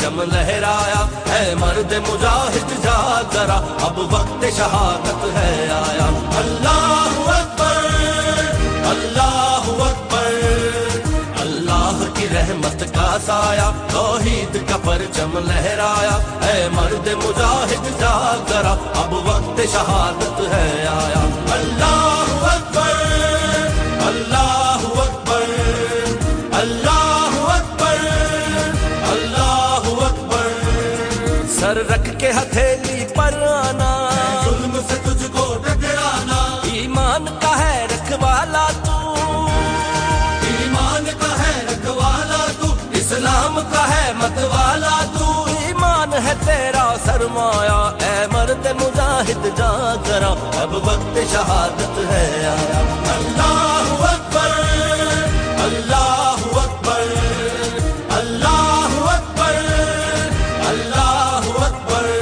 परचम लहराया। है मर्द मुजाहिद जाग जरा, अब वक्त शहादत है आया। अल्लाहु अकबर, अल्लाहु अकबर, अल्लाह की रहमत का साया, तौहीद का परचम लहराया। है मर्द मुजाहिद जाग जरा, अब वक्त शहादत है आया। अल्लाहु अकबर, अल्लाहु अकबर, अल्लाहु अकबर, अल्लाहु अकबर। सर रख के हथेली पर आना, जुल्म से तुझको टकराना। ईमान का है रखवाला तू, ईमान का है रखवाला तू, इस्लाम का है मतवाला तू। ईमान है तेरा सरमाया, ऐ मर्द मुजाहिद जाग जरा, अब वक्त शहादत है आया। अल्लाहु अकबर, अल्लाहु अकबर, अल्लाहु अकबर, अल्लाहु अकबर।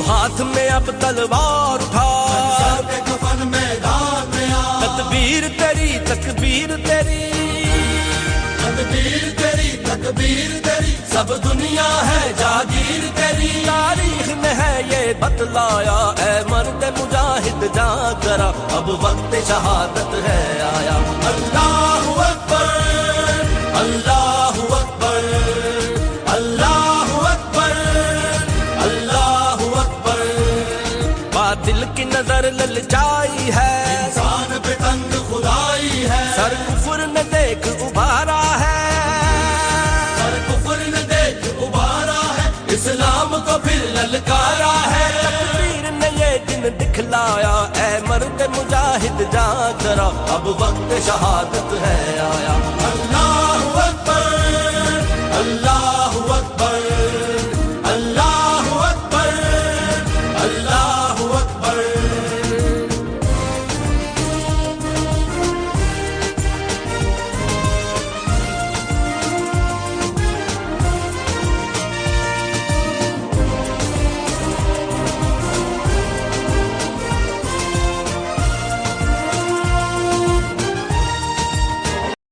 हाथ में अब तलवार उठा, कफन मैदान में आ। तकबीर तेरी, तकबीर तेरी, तकबीर तेरी, तकबीर तेरी, सब दुनिया है जागीर तेरी। तारीख में है ये बतलाया, ऐ मर्द मुजाहिद जाग जरा, अब वक्त शहादत है आया। अल्लाहु अकबर, अल्लाहु अकबर, अल्लाहु अकबर, अल्लाहु अकबर। बातिल की नजर ललचाई है, इंसान पे तंग खुदाई है। सर कुफर ने देख उभारा है, सर कुफर ने देख उभारा है, इस्लाम को फिर ललकारा है। तकबीर ने ये दिन दिखलाया, ऐ मर्द मुजाहिद जाग जरा, अब वक्त शहादत है आया। अल्लाह